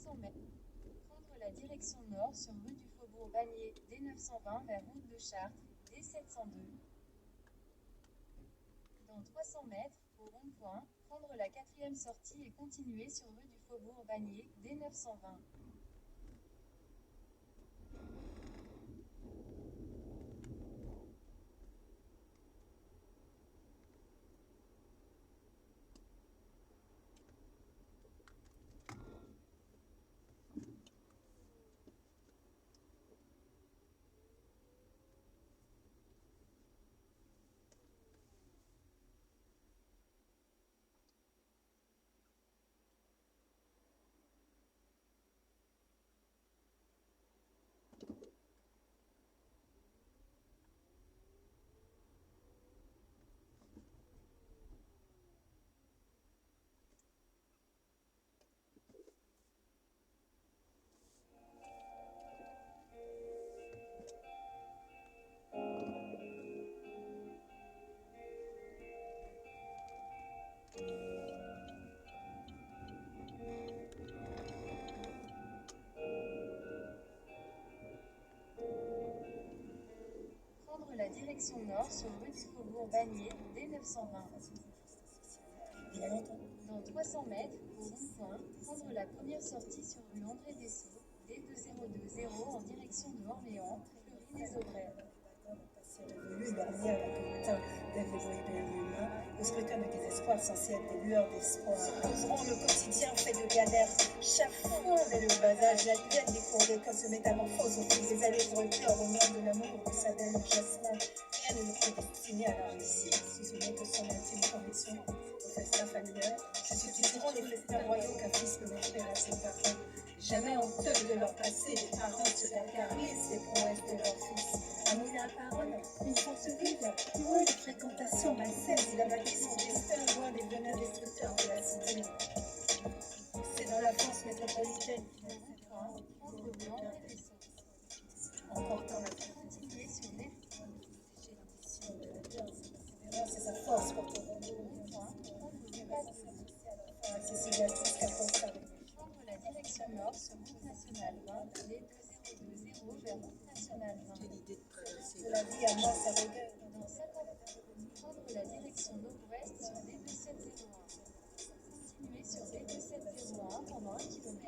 300 mètres, prendre la direction nord sur rue du Faubourg Bagné, D920 vers route de Chartres, D702. Dans 300 mètres, au rond-point, prendre la 4e sortie et continuer sur rue du Faubourg Bagné, D920. Prendre la direction nord sur rue du Faubourg Bagné, D920. Dans 300 mètres, au rond-point, prendre la première sortie sur rue André Dessau, D2020 en direction de Orléans, Fleury-les-Aubrais. Le scrutin de désespoir censé être des lueurs d'espoir. Causant le quotidien fait de galères, chafouin dès le bas âge, la tienne des cours d'école se métamorphose au fil des allées pour éclore au nom de l'amour de sa belle Jasmin. Rien ne le prédestiné à la réussite, si ce n'est que son intime conviction. Au festin familial, se substitueront les festins royaux qu'un fils peut offrir à ses parents. Jamais honteux de leur passé, les parents se gargarisent des prouesses de leur fils. Un moulin à parole, une force vive, loin de fréquentation malsaine, il a bâti son destin, loin des venins destructeurs de la cité. C'est dans la France métropolitaine qu'il a fait Prendre rue André Dessau. en portant la Continuer sur les l'ambition de la persévérance et sa force pour te rendre prendre rue Passe. accessible à tous qu'à sa Prendre la direction nord sur route nationale 20, D2020 vers route nationale 20. l'idée de traverser de la vie à moi, ça regagne. Dans 50 prendre la direction nord-ouest sur D2701. Continuer sur D2701 pendant 1 km.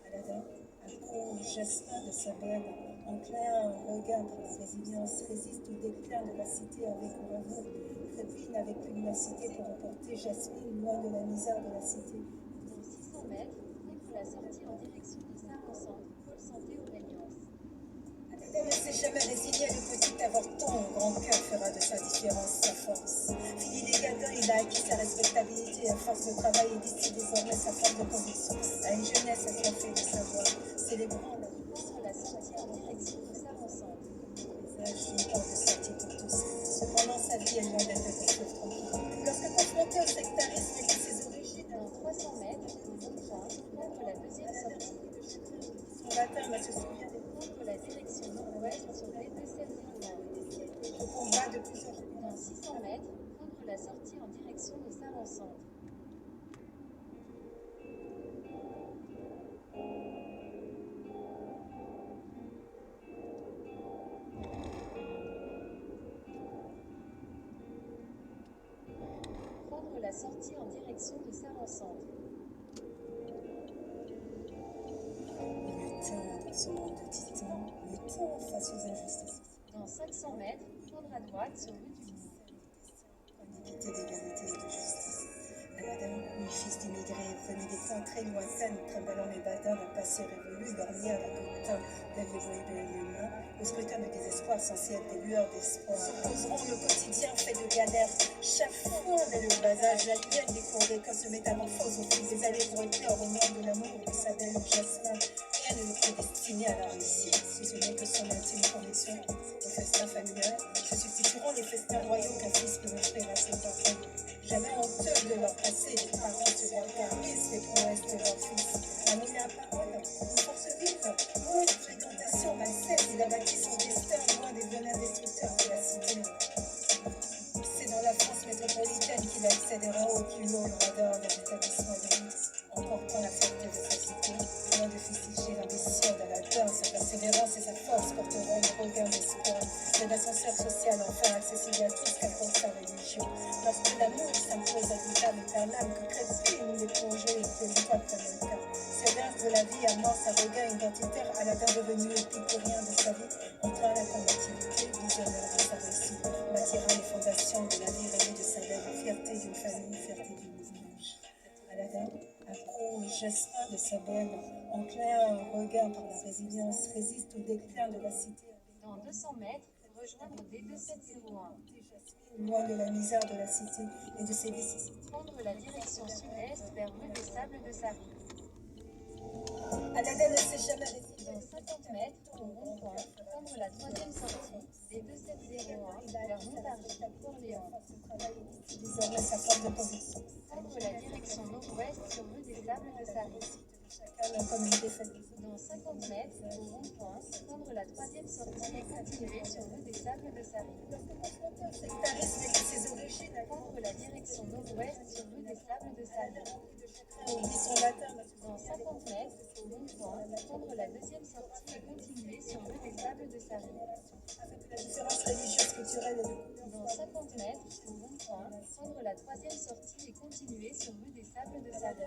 Aladin, un court jasmin de sa belle, en clair regard de la résilience, résiste au déclin de la cité avec bravoure, trépine avec pugnacité pour emporter Jasmine loin de la misère de la cité. Dans 600 mètres, prendre la sortie en direction de Saint-Vincent, pôle santé Aurélien. Aladin ne s'est jamais résigné, le petit avorton au grand cœur fera de sa différence sa force. Fini des gadins, il a acquis sa respectabilité à force de travail et distille désormais sa forme de conviction à une jeunesse assoiffée de savoir, célébrant la Prendre la sortie en direction de Saint-Vincent. visage d'une porte de sortie pour tous. Cependant, sa vie est loin d'être un fleuve tranquille. Lorsque confronté au sectarisme et à ses origines, Dans 300 mètres, au rond-point, prendre la 2e sortie. son baptême se souvient des Prendre la direction nord-ouest sur D2701. combats de plusieurs Dans 600 mètres, prendre la sortie en direction de Saint-Vincent. Prendre la sortie en direction de Saint-Vincent. lutin dans ce monde de titans, lutin face aux injustices. Dans 500 mètres, prendre à droite sur rue du Bourg. D'équité, d'égalité et de justice. Aladin, lui fils d'immigrés, venu des contrées lointaines, trimballant les badins d'un passé révolu, garni avec autant d'avoués humains, au scrutin de désespoir censé être des lueurs d'espoir. Causeront le quotidien fait de galères, chafouin dès le bas âge, la tienne des cours d'école se métamorphose au fil des allées pour éclore au nom de l'amour de sa belle Jasmin. Rien ne le prédestiné à la réussite, si ce n'est que son intime conviction. Au festin familial, se substitueront les festins royaux qu'un fils peut offrir à ses parents. Jamais honteux de leur passé, les parents se gargarisent des prouesses de leur fils. Un moulin à parole, une force vive, loin de fréquentation malsaine, il a bâti son destin loin des venins destructeurs de la cité. C'est dans la France métropolitaine qu'il accédera au plus haut radar des établissements d'élite. force portera le regard d'espoir. De l'ascenseur social enfin accessible à tous, qu'importe sa religion. Lorsque l'amour s'impose à des âmes éternelles, que Crespin les plongée et que l'État comme un cas. C'est l'heure de la vie amorce un regain identitaire à la dame devenue épicurien de sa vie, entraînant la combativité, visionnaire de sa réussite, bâtira les fondations de la vie rêvée de sa belle, fierté d'une famille, fierté d'une image. Aladin, accro au jasmin de sa bonne, enclin un regard par la résilience, résiste au déclin de la cité. Dans 200 mètres, rejoindre D2701. Loin de la misère de la cité et de ses vicissitudes. Prendre la direction sud-est vers rue des Sables de Sarry. Aladin ne s'est jamais résisté. Dans 50 mètres, au rond-point, prendre la troisième sortie D2701 vers Montargis, Orléans. Désormais sa force de conviction. Prendre la direction nord-ouest sur rue des Sables de Sarry. Chacun la communauté fait. Dans 50 mètres, au rond-point, prendre la troisième sortie et continuer sur rue des Sables de Sarry. Sectarisme et ses origines. Prendre la direction nord-ouest sur rue des Sables de Sarry. Oublie son latin. Dans 50 mètres, au rond-point, prendre la deuxième sortie et continuer sur rue des Sables de Sarry. La différence religieuse, culturelle et de Dans 50 mètres, au rond-point, prendre la troisième sortie et continuer sur rue des Sables de Sarry.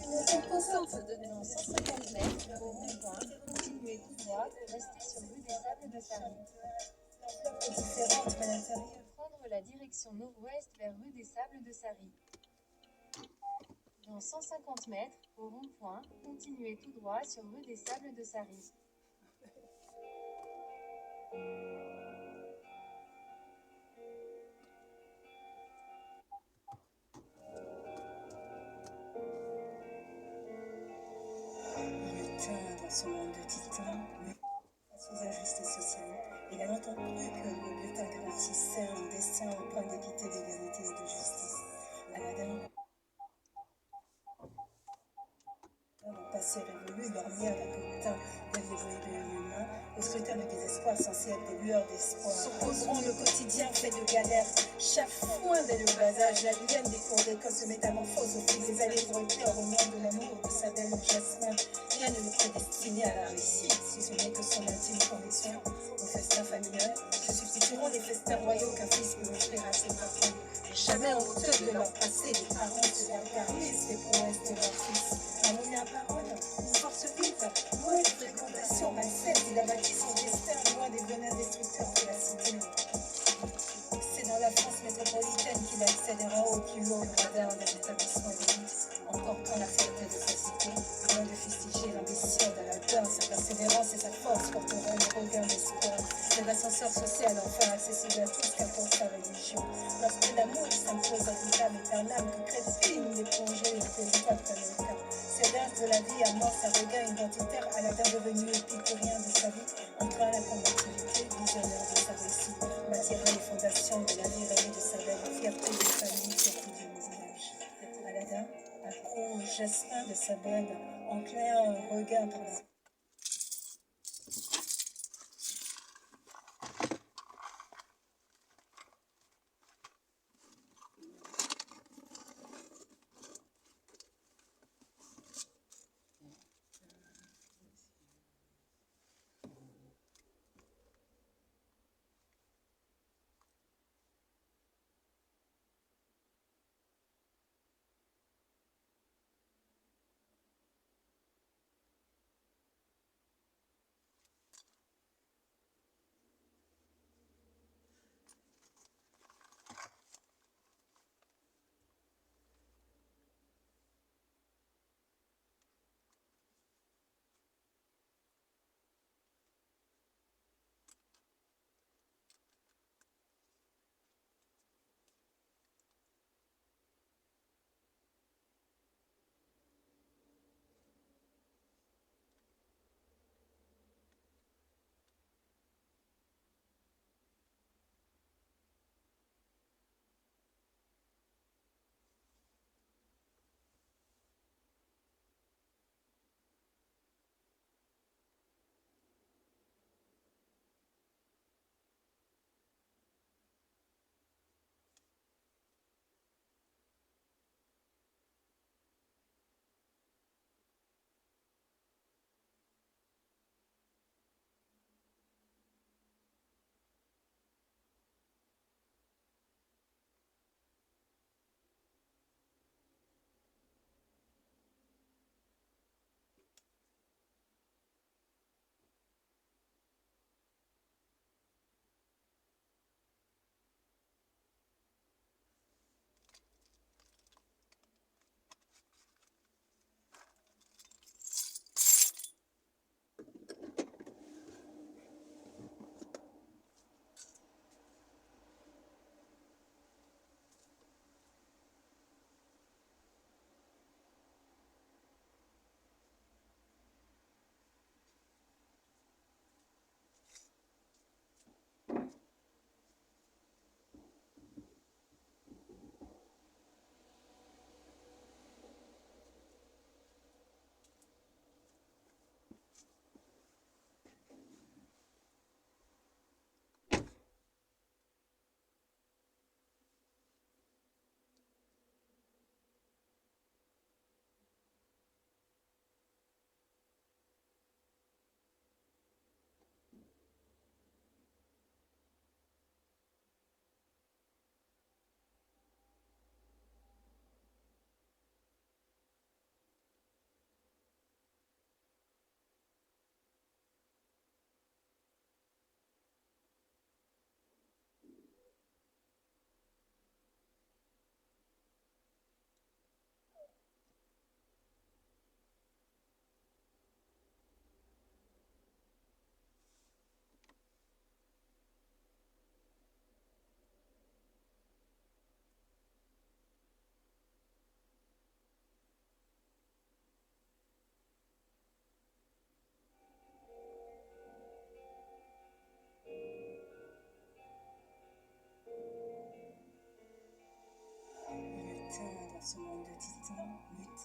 une composante de Dans 150 mètres, au rond-point, continuez tout droit, restez sur rue des Sables de Sarry. l'enveloppe est différente, mais l'intérieur. Prendre la direction nord-ouest vers rue des Sables de Sarry. Dans 150 mètres, au rond-point, continuez tout droit sur rue des Sables de Sarry. Dans ce monde de titans, mais face aux injustices sociales, il a longtemps cru que le bulletin garantissait un destin au point d'équité, d'égalité et de justice. Aladin, dans le passé révolu, dormir avec autant des vieux humains, au scrutin de désespoir censé être des lueurs d'espoir. S'opposeront le quotidien fait de galères, chafouin dès le bas âge, la liane des cours d'école se métamorphose au fil des allées pour éclairer au nom de l'amour de sa belle Jasmin. Rien ne le prédestinait à la réussite, si ce n'est que son intime conviction. Au festin familial, se substitueront les festins royaux qu'un fils peut offrir à ses parents. Jamais en hauteur de leur passé, les parents se gargarisent les prouesses de leur fils. Amina parole, une force vive, loin de fréquentation malsaine, il a bâti son destin loin des venins destructeurs de la cité. C'est dans la France métropolitaine qu'il accédera au plus haut gradin des établissements d'élite, encore pour la fierté de sa cité, loin de fustiger l'ambition d'Aladin, sa persévérance et sa force porteront le regard d'espoir. De l'ascenseur social enfin accessible à tous, qu'importe sa religion. Lorsque l'amour s'impose à des âmes éternelles, que Crespin les plongée et que l'État comme un cas. C'est l'heure de la vie amorce un regain identitaire à la dame devenue épicurien de sa vie, entraînant la combativité, visionnaire de sa réussite, bâtira les fondations de la vie rêvée de sa belle, fierté d'une famille, fierté d'une image. Aladin, accro au jasmin de sa bonne, enclin un regard par la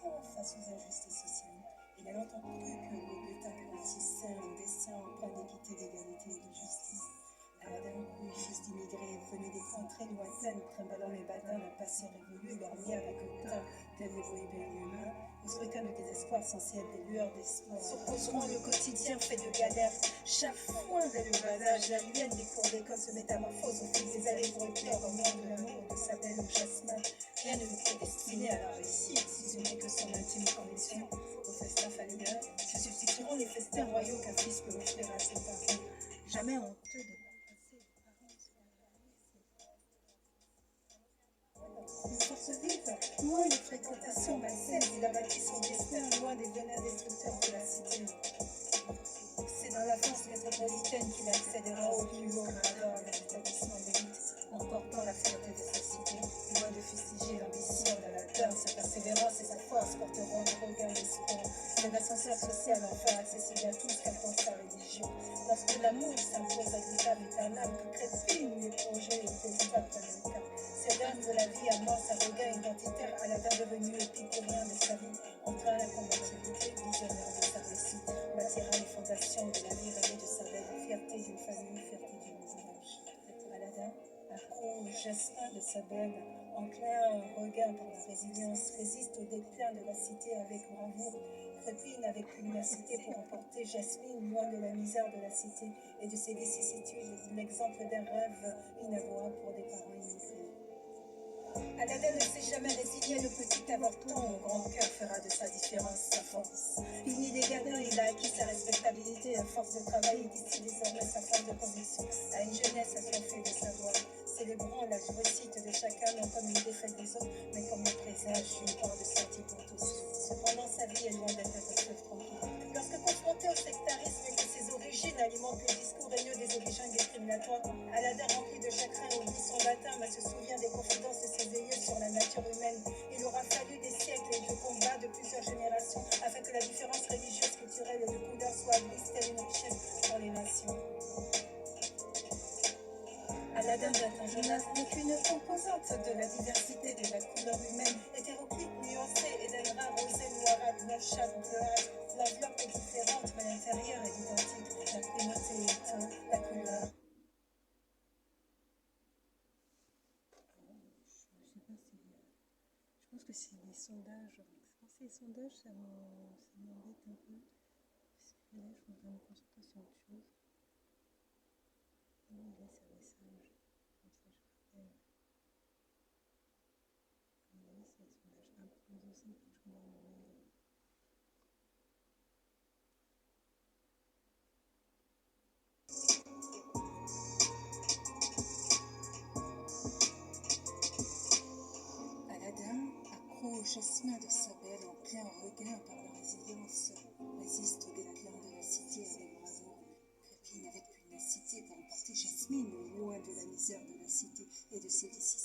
fond face aux injustices sociales. Il a longtemps cru que le but garantissait un destin empreint d'équité, d'égalité et de justice. Aladdin, oui, fils d'immigrés, venait des coins très lointains, trimballant les badins d'un passé révolu, lorgné avec un teint d'élève et bien humain, au scrutin de désespoir censé être des lueurs d'espoir. S'opposeront le quotidien fait de galères, chaque fois dès le bas âge, la mienne des cours d'école se métamorphose au fil des allées pour éclairer au nom de l'amour de sa belle au jasmin. Rien ne le prédestinait à la réussite, si ce n'est que son intime conviction. Au festin familial se substitueront les festins royaux qu'un fils peut offrir à ses parents. Jamais honteux de une force vive, loin des fréquentations malsaines, il a bâti son destin, loin des venins destructeurs de la cité. C'est dans la France métropolitaine qu'il accédera au plus haut gradeur de l'établissement d'élite, emportant la fierté de sa cité, loin de fustiger l'ambition de la terre. Sa persévérance et sa force porteront le regard d'espoir, un ascenseur social enfin accessible à tous, qu'importe sa religion. Lorsque l'amour s'impose à l'état éternel, que crétinent les projets et les étapes de cas. C'est l'âme de la vie amorce un regard identitaire, Aladdin devenu épicurien de sa vie, entrain la combativité, visionnaire de sa réussite, bâtira les fondations de la vie rêvée de sa belle, fierté d'une famille, fierté d'une village. Aladdin, accro au jasmin de sa belle, enclin un regard par la résilience, résiste au déclin de la cité avec bravoure, trépine avec pugnacité pour emporter Jasmine loin de la misère de la cité et de ses vicissitudes, l'exemple d'un rêve inavouable pour des parents immigrés. Aladdin ne s'est jamais résigné, le petit avorton au grand cœur fera de sa différence sa force. Fini des gadins, il a acquis sa respectabilité à force de travail et distille désormais sa force de conviction à une jeunesse assoiffée de savoir. Célébrons la réussite de chacun, non comme une défaite des autres, mais comme le présage d'une part de sortie pour tous. Cependant, sa vie est loin d'être un fleuve tranquille. Lorsque confronté au sectarisme et que ses origines alimentent le discours haineux des origines discriminatoires, Aladdin rempli de chagrin oublie son latin, mais se souvient des confidences de ses aïeux sur la nature humaine. Il aura fallu des siècles de combats de plusieurs générations afin que la différence religieuse, culturelle et de couleur soit admise telle une richesse pour les nations. Aladdin d'un jeunesse n'est qu'une composante de la diversité de la couleur humaine, hétéroclite, nuancée et d'un drap rosé, noirâtre, blanchâtre, bleuâtre. L'enveloppe est différente, mais l'intérieur est identique. La primauté étant la couleur. Je pense que c'est les sondages. Quand c'est les sondages, ça m'embête un peu. Parce que là, je voudrais me concentrer sur autre chose. Il laisse un message. Comme ça, je rappelle. Oui, c'est le sondage. Ah, plus aussi, faut que je regarde mon mail. Aladdin, accro au jasmin de sa belle, en plein regain par la résilience, résiste au déclin de la cité avec bravoure, trépine avec pugnacité pour emporter Jasmine loin de la misère de la cité et de ses vicissitudes.